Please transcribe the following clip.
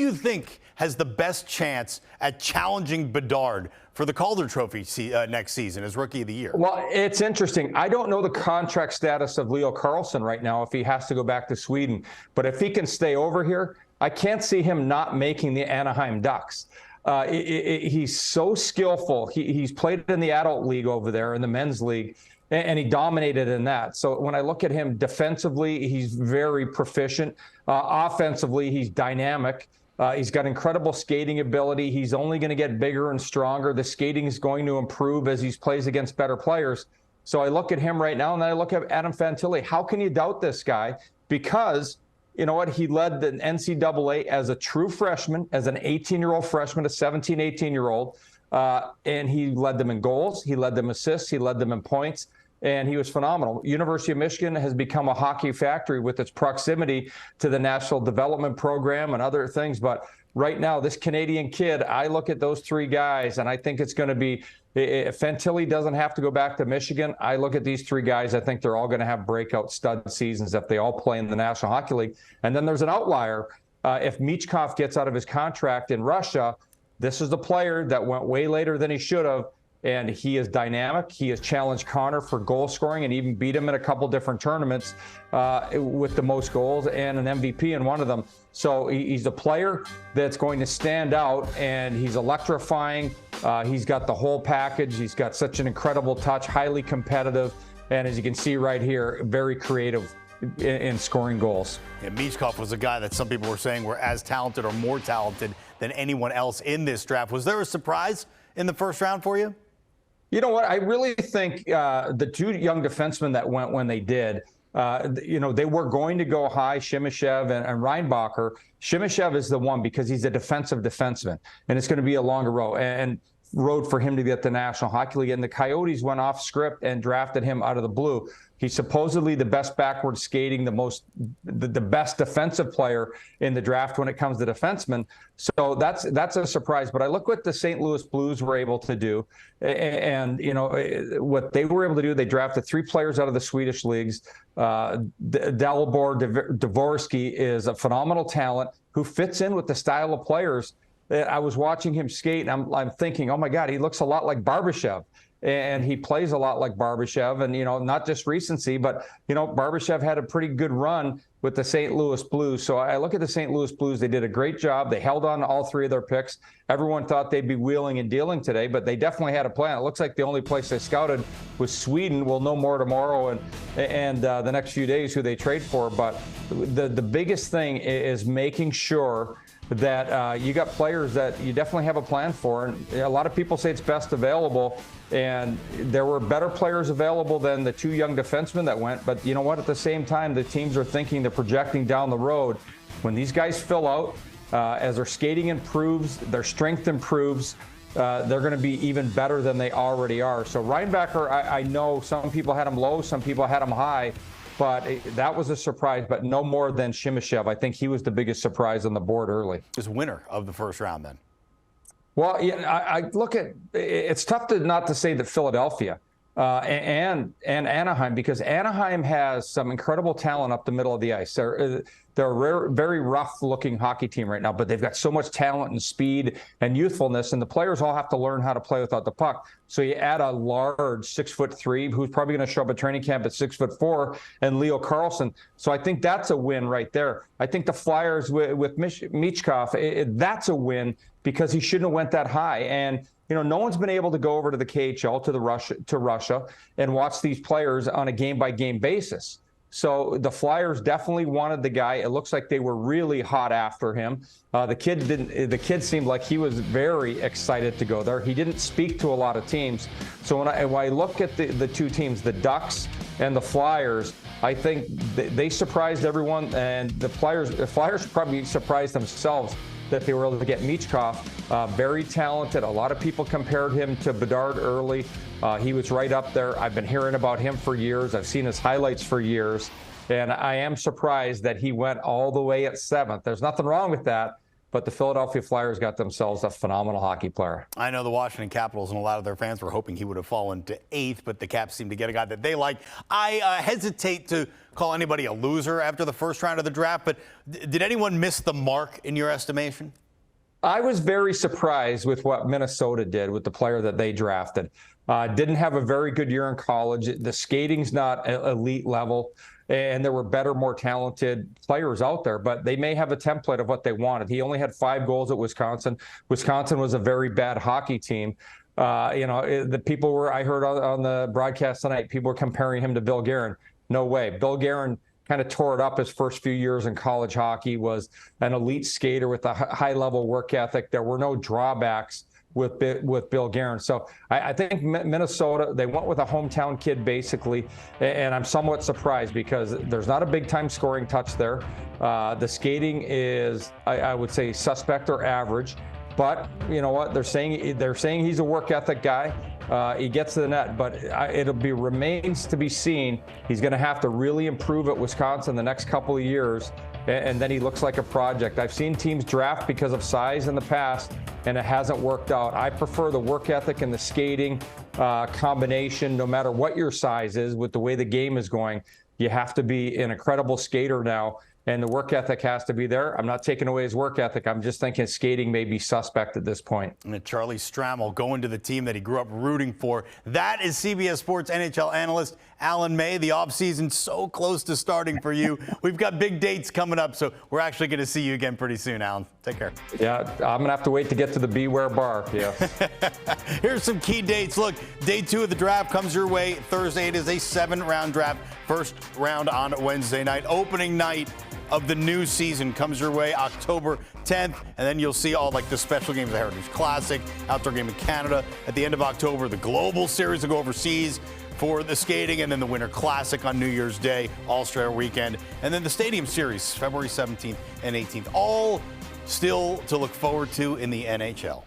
you think has the best chance at challenging Bedard for the Calder Trophy next season as Rookie of the Year? Well, it's interesting. I don't know the contract status of Leo Carlsson right now if he has to go back to Sweden. But if he can stay over here, I can't see him not making the Anaheim Ducks. He's so skillful. He's played in the adult league over there, in the men's league, and he dominated in that. So when I look at him defensively, he's very proficient. Offensively, he's dynamic. He's got incredible skating ability. He's only going to get bigger and stronger. The skating is going to improve as he plays against better players. So I look at him right now, and I look at Adam Fantilli. How can you doubt this guy? Because you know what? He led the NCAA as a true freshman, as an 18-year-old freshman, a 17, 18-year-old. And he led them in goals. He led them assists. He led them in points. And he was phenomenal. University of Michigan has become a hockey factory with its proximity to the National Development Program and other things. But right now, this Canadian kid, I look at those three guys, and I think it's going to be, if Fantilli doesn't have to go back to Michigan, I look at these three guys, I think they're all going to have breakout stud seasons if they all play in the National Hockey League. And then there's an outlier. If Michkov gets out of his contract in Russia, this is the player that went way later than he should have. And he is dynamic. He has challenged Connor for goal scoring and even beat him in a couple different tournaments with the most goals and an MVP in one of them. So he's a player that's going to stand out, and he's electrifying. He's got the whole package. He's got such an incredible touch, highly competitive, and as you can see right here, very creative in scoring goals. Yeah, Michkov was a guy that some people were saying were as talented or more talented than anyone else in this draft. Was there a surprise in the first round for you? You know what? I really think the two young defensemen that went when they did, they were going to go high, Shemishev and Reinbacher. Shemishev is the one because he's a defensive defenseman, and it's going to be a longer road for him to get the National Hockey League. And the Coyotes went off script and drafted him out of the blue. He's supposedly the best backward skating, the best defensive player in the draft when it comes to defensemen. So that's a surprise. But I look what the St. Louis Blues were able to do, and what they were able to do. They drafted three players out of the Swedish leagues. Dalibor Dvorsky is a phenomenal talent who fits in with the style of players. I was watching him skate, and I'm thinking, oh my God, he looks a lot like Barbashev. And he plays a lot like Barbashev, and, not just recency, but, Barbashev had a pretty good run with the St. Louis Blues. So I look at the St. Louis Blues. They did a great job. They held on to all three of their picks. Everyone thought they'd be wheeling and dealing today, but they definitely had a plan. It looks like the only place they scouted was Sweden. We'll know more tomorrow and the next few days who they trade for. But the biggest thing is making sure that you got players that you definitely have a plan for. And a lot of people say it's best available, and there were better players available than the two young defensemen that went. But you know what? At the same time, the teams are thinking, they're projecting down the road. When these guys fill out, as their skating improves, their strength improves, they're going to be even better than they already are. So Reinbacher, I know some people had him low, some people had him high. But that was a surprise, but no more than Shemishev. I think he was the biggest surprise on the board early. Is winner of the first round then? Well, yeah, I look at it's tough not to say that Philadelphia and Anaheim, because Anaheim has some incredible talent up the middle of the ice. They're a very rough-looking hockey team right now, but they've got so much talent and speed and youthfulness, and the players all have to learn how to play without the puck. So you add a large 6'3", who's probably going to show up at training camp at 6'4", and Leo Carlsson. So I think that's a win right there. I think the Flyers with Michkov, that's a win because he shouldn't have went that high. And no one's been able to go over to the KHL to Russia and watch these players on a game-by-game basis. So the Flyers definitely wanted the guy. It looks like they were really hot after him. The kid seemed like he was very excited to go there. He didn't speak to a lot of teams. So when I look at the two teams, the Ducks and the Flyers, I think they surprised everyone, and the Flyers probably surprised themselves that they were able to get Michkov. Very talented. A lot of people compared him to Bedard early. He was right up there. I've been hearing about him for years. I've seen his highlights for years. And I am surprised that he went all the way at 7th. There's nothing wrong with that. but the Philadelphia Flyers got themselves a phenomenal hockey player. I know the Washington Capitals and a lot of their fans were hoping he would have fallen to 8th, but the Caps seem to get a guy that they like. I hesitate to call anybody a loser after the first round of the draft, but did anyone miss the mark in your estimation? I was very surprised with what Minnesota did with the player that they drafted. Didn't have a very good year in college. The skating's not elite level, and there were better, more talented players out there, but they may have a template of what they wanted. He only had 5 goals at Wisconsin. Wisconsin was a very bad hockey team. The people were, I heard on the broadcast tonight, people were comparing him to Bill Guerin. No way. Bill Guerin kind of tore it up his first few years in college hockey, was an elite skater with a high-level work ethic. There were no drawbacks with Bill Guerin. So I think Minnesota, they went with a hometown kid basically, and I'm somewhat surprised because there's not a big-time scoring touch there. The skating is, I would say, suspect or average. But you know what? They're saying he's a work ethic guy. He gets to the net, but remains to be seen. He's going to have to really improve at Wisconsin the next couple of years, and then he looks like a project. I've seen teams draft because of size in the past, and it hasn't worked out. I prefer the work ethic and the skating combination, no matter what your size is. With the way the game is going, you have to be an incredible skater now. And the work ethic has to be there. I'm not taking away his work ethic. I'm just thinking skating may be suspect at this point. And Charlie Stramel going to the team that he grew up rooting for. That is CBS Sports NHL analyst Alan May. The offseason so close to starting for you. We've got big dates coming up, so we're actually going to see you again pretty soon, Alan. Take care. Yeah, I'm going to have to wait to get to the Beware Bar. Yes. Here's some key dates. Look, day 2 of the draft comes your way Thursday. It is a 7-round draft. First round on Wednesday night. Opening night of the new season comes your way October 10th, and then you'll see all like the special games, the Heritage Classic, outdoor game in Canada. At the end of October, the Global Series will go overseas for the skating, and then the Winter Classic on New Year's Day, All-Star Weekend, and then the Stadium Series, February 17th and 18th. All still to look forward to in the NHL.